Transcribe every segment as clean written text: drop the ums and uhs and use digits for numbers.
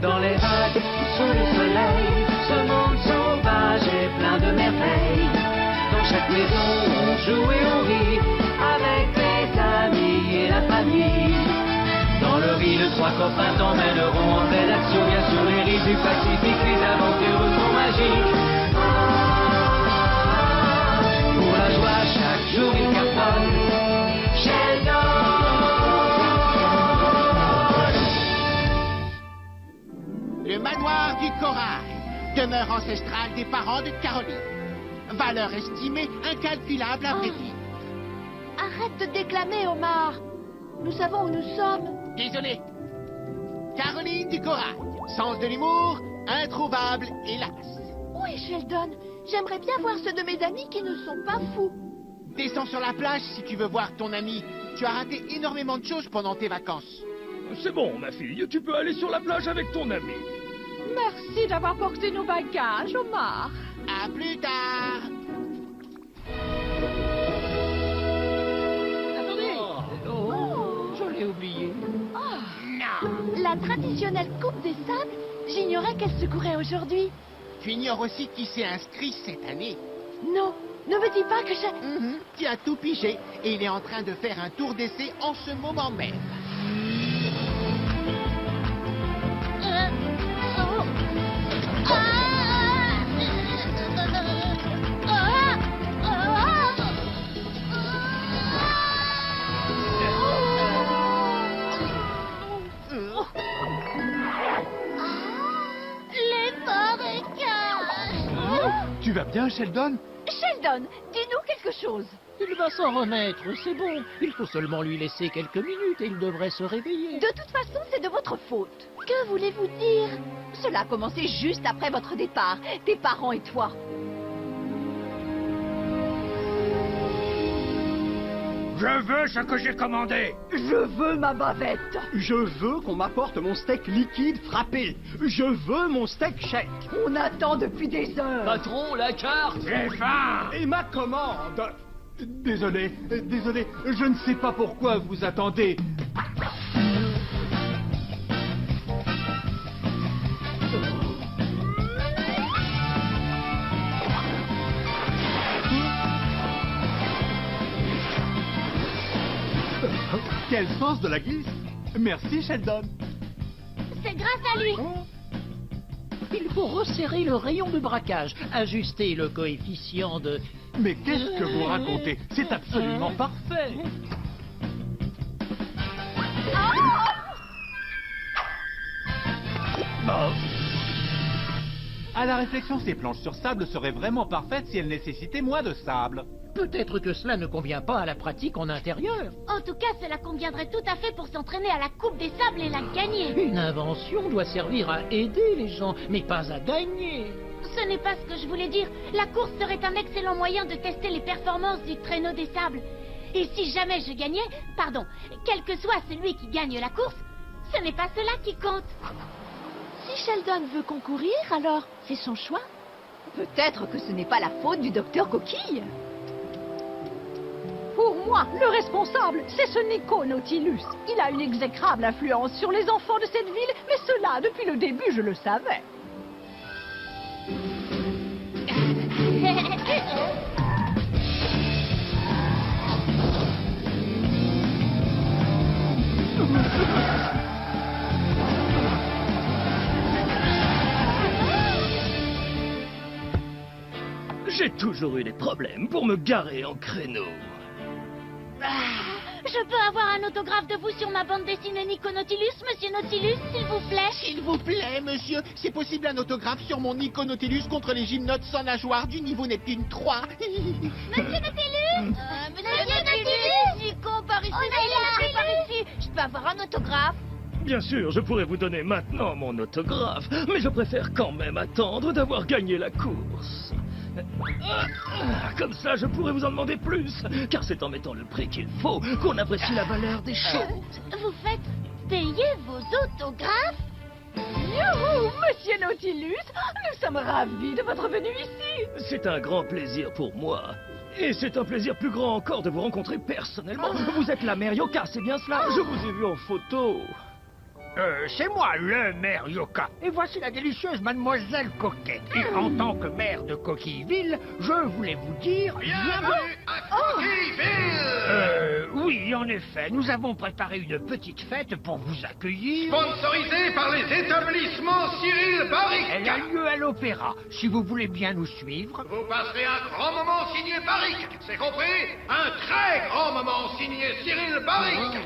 Dans les vagues, sous le soleil, ce monde sauvage est plein de merveilles. Dans chaque maison, on joue et on rit, avec les amis et la famille. Dans le riz, les trois copains t'emmèneront en pleine action. Bien sur les rives du Pacifique, les aventures sont magiques. Pour la joie, chaque jour il cartonne. Sheldon! Le manoir du corail, demeure ancestrale des parents de Caroline. Valeur estimée incalculable à vrai dire. Arrête de déclamer, Omar. Nous savons où nous sommes. Désolé. Caroline du corail, sens de l'humour, introuvable, hélas. Oui, Sheldon. J'aimerais bien voir ceux de mes amis qui ne sont pas fous. Descends sur la plage si tu veux voir ton ami. Tu as raté énormément de choses pendant tes vacances. C'est bon, ma fille, tu peux aller sur la plage avec ton ami. Merci d'avoir porté nos bagages, Omar. À plus tard. Attendez! Oh, je l'ai oublié. La traditionnelle coupe des sables, j'ignorais qu'elle se courait aujourd'hui. Tu ignores aussi qui s'est inscrit cette année. Non, ne me dis pas que je... Tu as tout pigé et il est en train de faire un tour d'essai en ce moment même. Tu vas bien, Sheldon? Sheldon, dis-nous quelque chose. Il va s'en remettre, c'est bon. Il faut seulement lui laisser quelques minutes et il devrait se réveiller. De toute façon, c'est de votre faute. Que voulez-vous dire? Cela a commencé juste après votre départ, tes parents et toi. Je veux ce que j'ai commandé. Je veux ma bavette. Je veux qu'on m'apporte mon steak liquide frappé. Je veux mon steak chèque. On attend depuis des heures. Patron, la carte! J'ai faim. Et ma commande. Désolé, je ne sais pas pourquoi vous attendez. Quel sens de la glisse. Merci, Sheldon. C'est grâce à lui. Il faut resserrer le rayon de braquage, ajuster le coefficient de... Mais qu'est-ce que vous racontez? C'est absolument parfait. Bon. À la réflexion, ces planches sur sable seraient vraiment parfaites si elles nécessitaient moins de sable. Peut-être que cela ne convient pas à la pratique en intérieur. En tout cas, cela conviendrait tout à fait pour s'entraîner à la coupe des sables et la gagner. Une invention doit servir à aider les gens, mais pas à gagner. Ce n'est pas ce que je voulais dire. La course serait un excellent moyen de tester les performances du traîneau des sables. Et si jamais je gagnais, pardon, quel que soit celui qui gagne la course, ce n'est pas cela qui compte. Si Sheldon veut concourir, alors c'est son choix. Peut-être que ce n'est pas la faute du docteur Coquille. Pour moi, le responsable, c'est ce Nico Nautilus. Il a une exécrable influence sur les enfants de cette ville, mais cela, depuis le début, je le savais. J'ai toujours eu des problèmes pour me garer en créneau. Je peux avoir un autographe de vous sur ma bande dessinée Nico Nautilus, monsieur Nautilus, s'il vous plaît? S'il vous plaît, monsieur, c'est possible un autographe sur mon Nico Nautilus contre les gymnotes sans nageoire du niveau Neptune 3. Monsieur Nautilus Monsieur Nautilus Nico, par ici, par ici. Je peux avoir un autographe? Bien sûr, je pourrais vous donner maintenant mon autographe, mais je préfère quand même attendre d'avoir gagné la course. Comme ça, je pourrais vous en demander plus, car c'est en mettant le prix qu'il faut qu'on apprécie la valeur des choses. Vous faites payer vos autographes? Youhou, monsieur Nautilus, nous sommes ravis de votre venue ici. C'est un grand plaisir pour moi. Et c'est un plaisir plus grand encore de vous rencontrer personnellement. Vous êtes la mère Yoka, c'est bien cela? Je vous ai vu en photo. C'est moi, le maire Yoka. Et voici la délicieuse mademoiselle Coquette. Et en tant que maire de Coquilleville, je voulais vous dire... Bienvenue à Coquilleville! Oui, en effet, nous avons préparé une petite fête pour vous accueillir. Sponsorisé par les établissements Cyril Barrick. Elle a lieu à l'Opéra. Si vous voulez bien nous suivre... Vous passerez un grand moment signé Barrick. C'est compris? Un très grand moment signé Cyril Barrick.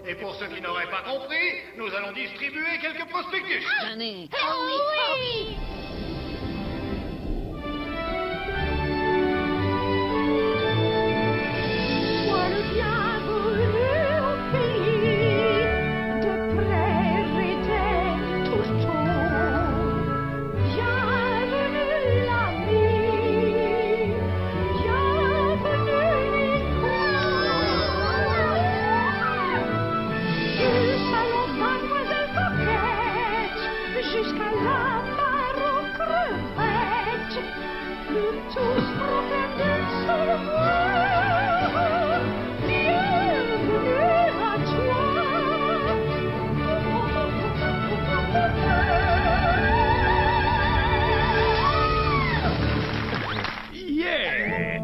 Et pour ceux qui n'auraient pas compris, nous allons distribuer quelques prospectus. Oui. Sois le bienvenu au pays de prairies touchons. Bienvenue l'ami, bienvenue du salon Mademoiselle Coquette jusqu'à la mare aux crevettes. Nous tous promenons sur le bienvenue à toi. Yeah!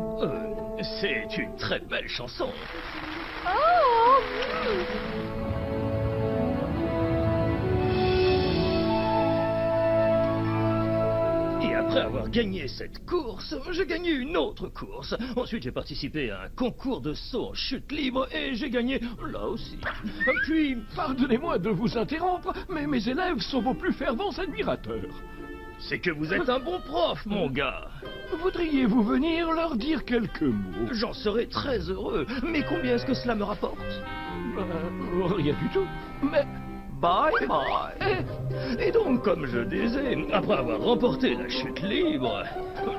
C'est une très belle chanson. Oh, Et après avoir gagné cette course, j'ai gagné une autre course. Ensuite, j'ai participé à un concours de saut en chute libre et j'ai gagné là aussi. Puis, Pardonnez-moi de vous interrompre, mais mes élèves sont vos plus fervents admirateurs. c'est que vous êtes un bon prof, mon gars. Voudriez-vous venir leur dire quelques mots? J'en serais très heureux. Mais combien est-ce que cela me rapporte? Rien du tout. Mais Bye bye. Et donc, comme je disais, après avoir remporté la chute libre,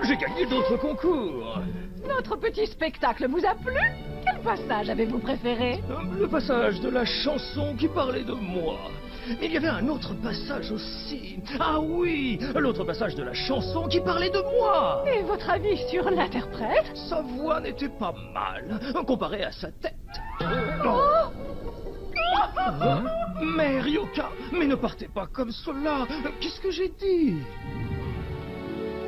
j'ai gagné d'autres concours. notre petit spectacle vous a plu? Quel passage avez-vous préféré? Le passage de la chanson qui parlait de moi. Mais il y avait un autre passage aussi. Ah oui, l'autre passage de la chanson qui parlait de moi. Et votre avis sur l'interprète? Sa voix n'était pas mal, comparée à sa tête. Oh! Hein? Mère Yoka, mais ne partez pas comme cela. Qu'est-ce que j'ai dit?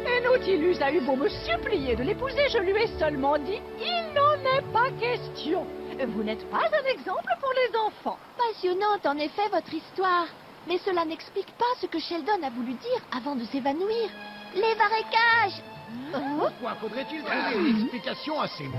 Et Nautilus a eu beau me supplier de l'épouser, je lui ai seulement dit « Il n'en est pas question ». Vous n'êtes pas un exemple pour les enfants. Passionnante en effet votre histoire. Mais cela n'explique pas ce que Sheldon a voulu dire avant de s'évanouir. Les marécages. Pourquoi faudrait-il trouver une explication à ces mots?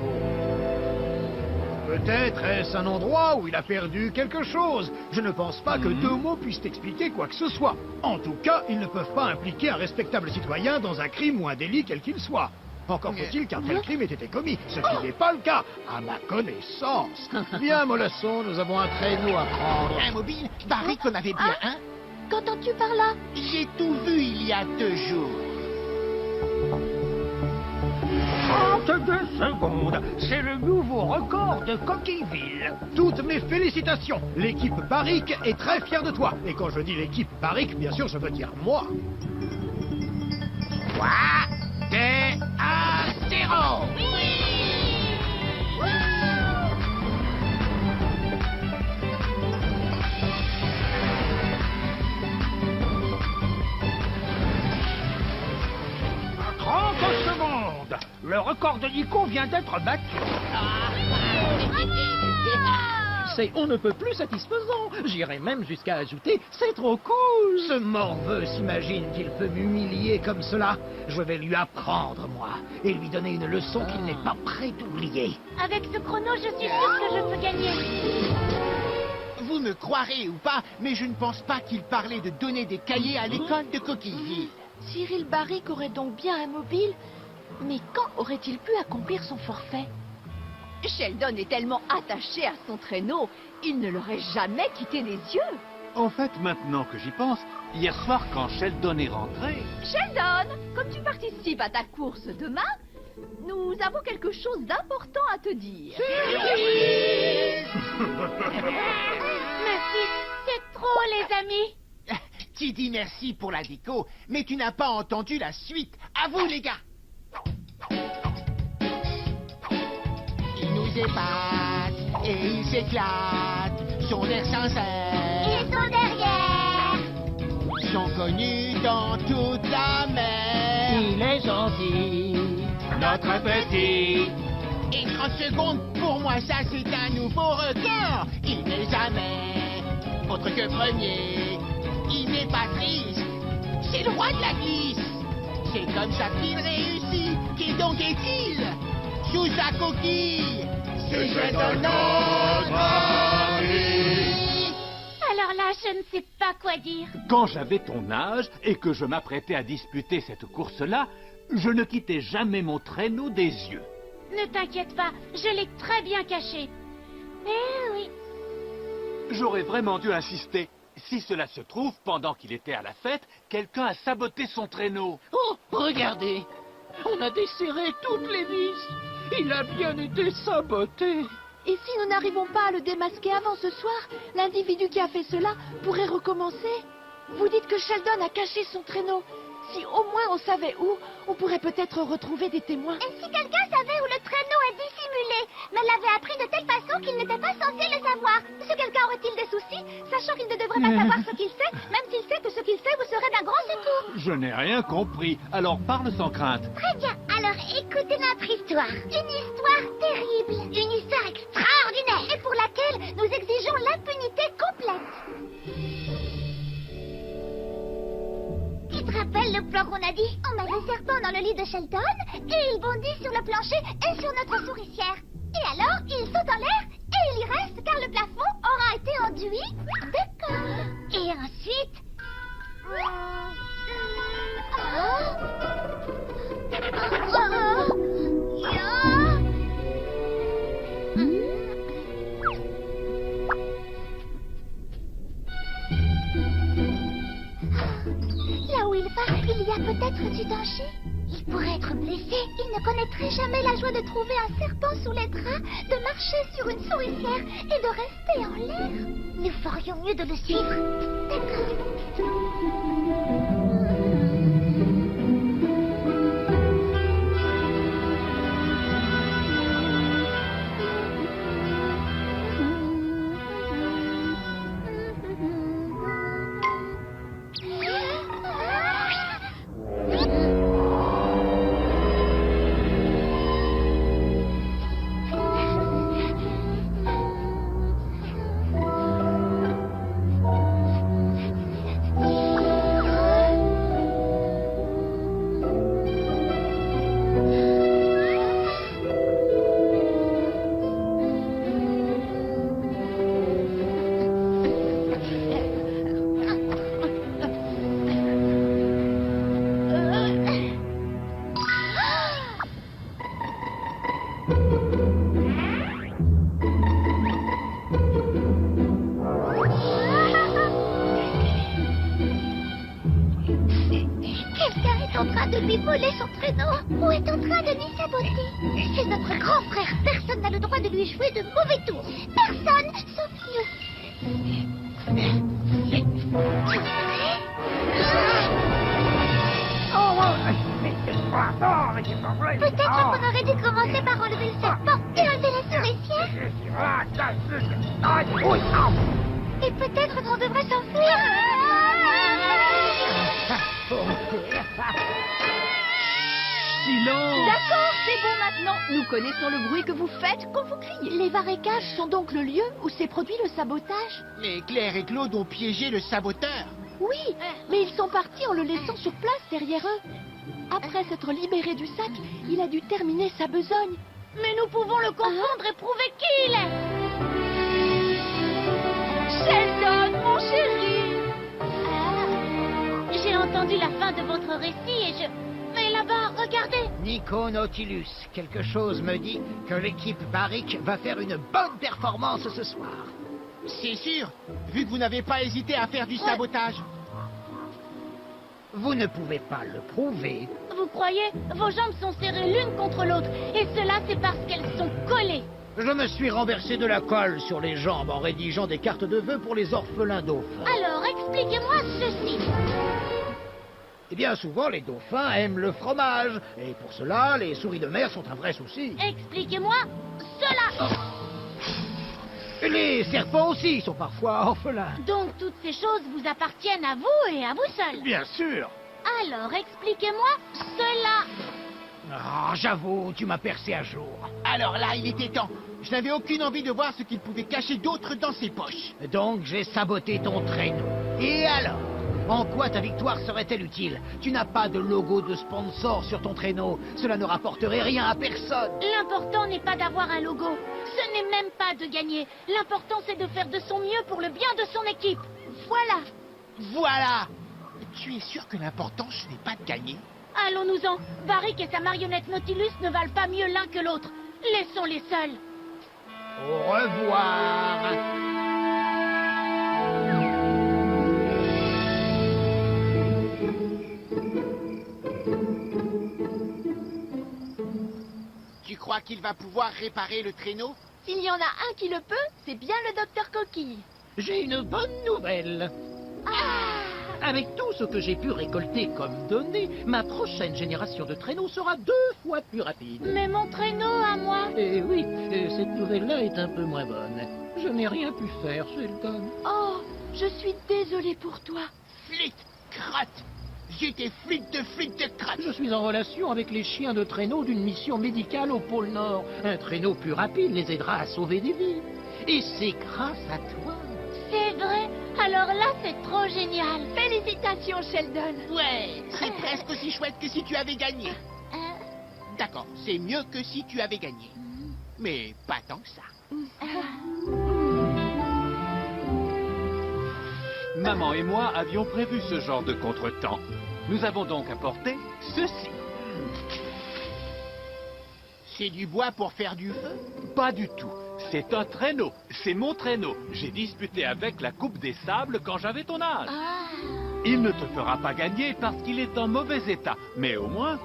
Peut-être est-ce un endroit où il a perdu quelque chose. Je ne pense pas que deux mots puissent expliquer quoi que ce soit. En tout cas, ils ne peuvent pas impliquer un respectable citoyen dans un crime ou un délit quel qu'il soit. Encore faut-il qu'un tel crime ait été commis, ce qui n'est pas le cas, à ma connaissance. Bien, Mollasson, nous avons un traîneau à prendre. Un mobile? Barrick en avait bien un. Qu'entends-tu par là? J'ai tout vu il y a 2 jours. 32 secondes, c'est le nouveau record de Coquilleville. Toutes mes félicitations. L'équipe Barrick est très fière de toi. Et quand je dis l'équipe Barrick, bien sûr, je veux dire moi. 3, 2, 1, 0. À 30 secondes. Le record de Nico vient d'être battu. C'est on ne peut plus satisfaisant. J'irais même jusqu'à ajouter c'est trop cool. Ce morveux s'imagine qu'il peut m'humilier comme cela. Je vais lui apprendre, moi, et lui donner une leçon qu'il n'est pas prêt d'oublier. Avec ce chrono, je suis sûre que je peux gagner. Vous me croirez ou pas, mais je ne pense pas qu'il parlait de donner des cahiers à l'école de Coquilleville. Cyril Barrick aurait donc bien un mobile. Mais quand aurait-il pu accomplir son forfait? Sheldon est tellement attaché à son traîneau, il ne l'aurait jamais quitté des yeux. En fait, maintenant que j'y pense, hier soir, quand Sheldon est rentré... Sheldon, comme tu participes à ta course demain, nous avons quelque chose d'important à te dire. Merci, c'est trop les amis. Tu dis merci pour la déco, mais tu n'as pas entendu la suite. À vous, les gars. Ils nous épatent et ils s'éclatent, son air sincère. Ils sont derrière connu dans toute la mer. Il est gentil, notre petit. Et 30 secondes, pour moi, ça c'est un nouveau record. Il n'est jamais autre que premier. Il n'est pas triste, c'est le roi de la glisse. C'est comme ça qu'il réussit. Qui donc est-il? Sous sa coquille, c'est Sheldon Patrick. Alors là, je ne sais pas quoi dire. Quand j'avais ton âge et que je m'apprêtais à disputer cette course-là, je ne quittais jamais mon traîneau des yeux. Ne t'inquiète pas, je l'ai très bien caché. Eh oui. J'aurais vraiment dû insister. Si cela se trouve, pendant qu'il était à la fête, quelqu'un a saboté son traîneau. Oh, regardez, on a desserré toutes les vis. Il a bien été saboté. Et si nous n'arrivons pas à le démasquer avant ce soir, l'individu qui a fait cela pourrait recommencer. Vous dites que Sheldon a caché son traîneau. Si au moins on savait où, on pourrait peut-être retrouver des témoins. Et si quelqu'un savait où le traîneau est dissimulé, mais l'avait appris de telle façon qu'il n'était pas censé le savoir, ce quelqu'un aurait-il des soucis, sachant qu'il ne devrait pas savoir ce qu'il sait, même s'il sait que ce qu'il fait vous serait d'un grand secours? Je n'ai rien compris, alors parle sans crainte. Très bien, alors écoutez notre histoire. Une histoire terrible, une histoire extraordinaire, et pour laquelle nous exigeons l'impunité complète. Tu te rappelles le plan qu'on a dit? On met le serpent dans le lit de Sheldon, et il bondit sur le plancher et sur notre souricière. Et alors, il saute en l'air, et il y reste car le plafond aura été enduit de corps. Et ensuite... Là où il va, il y a peut-être du danger. Il pourrait être blessé. Il ne connaîtrait jamais la joie de trouver un serpent sous les draps, de marcher sur une souricière et de rester en l'air. Nous ferions mieux de le suivre. D'accord. Voler son traîneau ou est en train de lui saboter. C'est notre grand frère. Personne n'a le droit de lui jouer de mauvais tours. Personne, sauf nous. Peut-être qu'on aurait dû commencer par enlever le serpent et enlever la souricière. Et peut-être qu'on devrait s'enfuir. Silence! D'accord, c'est bon maintenant. Nous connaissons le bruit que vous faites quand vous criez. Les marécages sont donc le lieu où s'est produit le sabotage? Mais Claire et Claude ont piégé le saboteur. Oui, mais ils sont partis en le laissant sur place derrière eux. Après s'être libéré du sac, il a dû terminer sa besogne. Mais nous pouvons le confondre et prouver qui il est. Sheldon, mon chéri! J'ai entendu la fin de votre récit et je... Mais là-bas, regardez! Nico Nautilus, quelque chose me dit que l'équipe Barrick va faire une bonne performance ce soir. C'est sûr, vu que vous n'avez pas hésité à faire du sabotage. Vous ne pouvez pas le prouver. Vous croyez? Vos jambes sont serrées l'une contre l'autre, et cela c'est parce qu'elles sont collées. Je me suis renversé de la colle sur les jambes en rédigeant des cartes de vœux pour les orphelins dauphins. Alors, expliquez-moi ceci. Eh bien, souvent, les dauphins aiment le fromage. Et pour cela, les souris de mer sont un vrai souci. Expliquez-moi cela. Les serpents aussi sont parfois orphelins. Donc toutes ces choses vous appartiennent à vous et à vous seul. Bien sûr. Alors expliquez-moi cela. Ah, j'avoue, tu m'as percé à jour. Alors là, il était temps. Je n'avais aucune envie de voir ce qu'il pouvait cacher d'autre dans ses poches. Donc j'ai saboté ton traîneau. Et alors? En quoi ta victoire serait-elle utile? Tu n'as pas de logo de sponsor sur ton traîneau. Cela ne rapporterait rien à personne. L'important n'est pas d'avoir un logo. Ce n'est même pas de gagner. L'important c'est de faire de son mieux pour le bien de son équipe. Voilà. Voilà. Tu es sûr que l'important, ce n'est pas de gagner? Allons-nous-en. Barrick et sa marionnette Nautilus ne valent pas mieux l'un que l'autre. Laissons-les seuls. Au revoir. Tu crois qu'il va pouvoir réparer le traîneau? S'il y en a un qui le peut, c'est bien le docteur Coquille. J'ai une bonne nouvelle. Avec tout ce que j'ai pu récolter comme données, ma prochaine génération de traîneaux sera 2 fois plus rapide. Mais mon traîneau à moi. Et oui, cette nouvelle-là est un peu moins bonne. Je n'ai rien pu faire, Sheldon. Oh, je suis désolée pour toi. Flit, crotte. J'étais flit de crotte. Je suis en relation avec les chiens de traîneau d'une mission médicale au pôle Nord. Un traîneau plus rapide les aidera à sauver des vies. Et c'est grâce à toi. C'est vrai. Alors là, c'est trop génial. Félicitations, Sheldon. Ouais, c'est presque aussi chouette que si tu avais gagné. D'accord, c'est mieux que si tu avais gagné. Mais pas tant que ça. Maman et moi avions prévu ce genre de contretemps. Nous avons donc apporté ceci. C'est du bois pour faire du feu? Pas du tout. C'est un traîneau. C'est mon traîneau. J'ai disputé avec la Coupe des Sables quand j'avais ton âge. Il ne te fera pas gagner parce qu'il est en mauvais état. Mais au moins...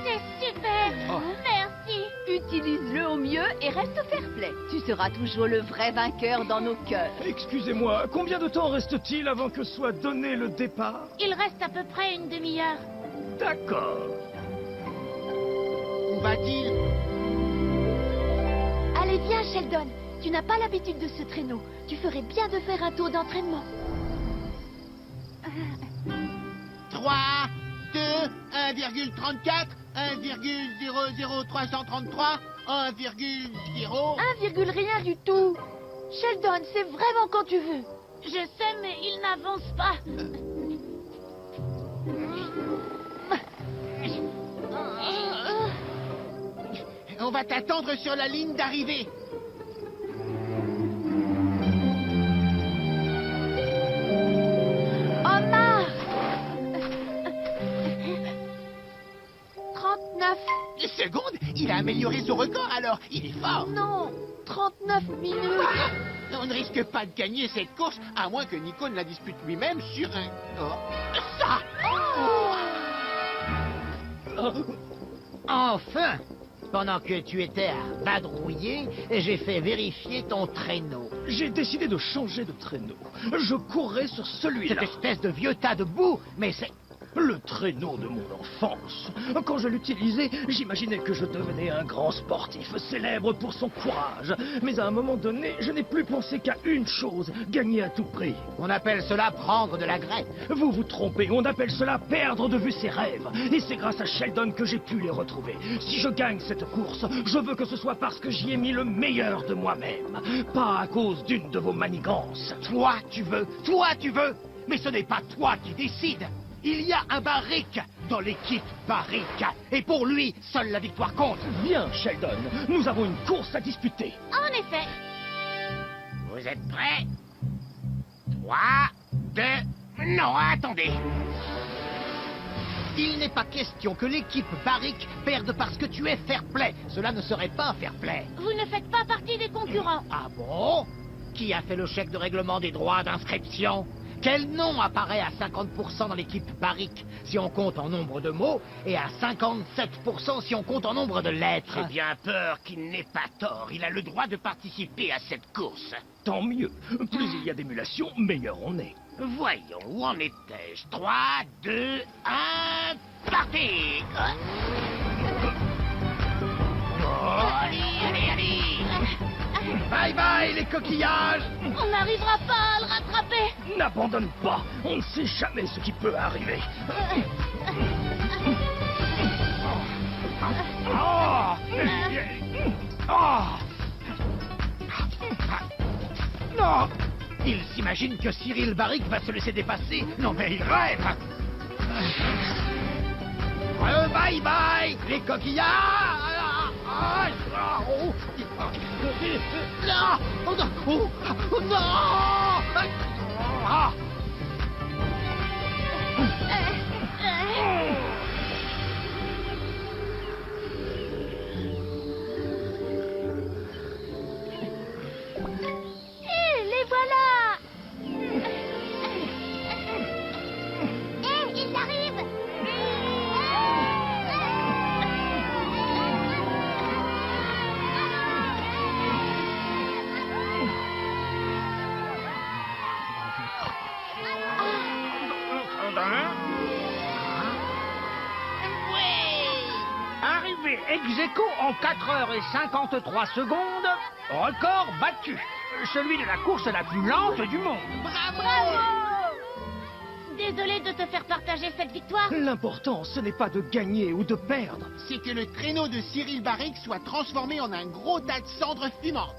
C'est super. Oh. Merci. Utilise-le au mieux et reste fair-play. Tu seras toujours le vrai vainqueur dans nos cœurs. Excusez-moi, combien de temps reste-t-il avant que soit donné le départ? Il reste à peu près une demi-heure. D'accord. Où va-t-il? Allez, viens, Sheldon. Tu n'as pas l'habitude de ce traîneau. Tu ferais bien de faire un tour d'entraînement. 3, 2, 1,34, 1,00333, 1,0... 1, rien du tout. Sheldon, c'est vraiment quand tu veux. Je sais, mais il n'avance pas. On va t'attendre sur la ligne d'arrivée. Omar 39. Seconde, il a amélioré son record alors, il est fort. Non, 39 minutes. On ne risque pas de gagner cette course, à moins que Nico ne la dispute lui-même sur un... Oh, ça. Enfin! Pendant que tu étais à vadrouiller, j'ai fait vérifier ton traîneau. J'ai décidé de changer de traîneau. Je courrais sur celui-là. Cette espèce de vieux tas de boue, mais c'est... Le traîneau de mon enfance. Quand je l'utilisais, j'imaginais que je devenais un grand sportif, célèbre pour son courage. Mais à un moment donné, je n'ai plus pensé qu'à une chose, gagner à tout prix. On appelle cela prendre de la graine. Vous vous trompez, on appelle cela perdre de vue ses rêves. Et c'est grâce à Sheldon que j'ai pu les retrouver. Si je gagne cette course, je veux que ce soit parce que j'y ai mis le meilleur de moi-même. Pas à cause d'une de vos manigances. Toi, tu veux. Mais ce n'est pas toi qui décides. Il y a un Barrick dans l'équipe Barrick. Et pour lui, seule la victoire compte. Viens, Sheldon, nous avons une course à disputer. En effet. Vous êtes prêts? 3, 2... Non, attendez. Il n'est pas question que l'équipe Barrick perde parce que tu es fair-play. Cela ne serait pas fair-play. Vous ne faites pas partie des concurrents. Ah bon? Qui a fait le chèque de règlement des droits d'inscription? Quel nom apparaît à 50% dans l'équipe Barrick si on compte en nombre de mots et à 57% si on compte en nombre de lettres? J'ai bien peur qu'il n'ait pas tort. Il a le droit de participer à cette course. Tant mieux. Plus il y a d'émulation, meilleur on est. Voyons, où en étais-je? 3, 2, 1... Partez! Oh, allez! Bye bye, les coquillages! On n'arrivera pas à le rattraper. N'abandonne pas. On ne sait jamais ce qui peut arriver. Oh! Oh! Non! Il s'imagine que Cyril Barrick va se laisser dépasser. Non mais il rêve! Bye bye, les coquillages! Non! Oh non! Oh non! Ah! Les voilà. Ils arrivent. Arrivé ex-aequo en 4h53 secondes, record battu. Celui de la course la plus lente du monde. Bravo. Désolé de te faire partager cette victoire. L'important, ce n'est pas de gagner ou de perdre. C'est que le traîneau de Cyril Barrick soit transformé en un gros tas de cendres fumantes.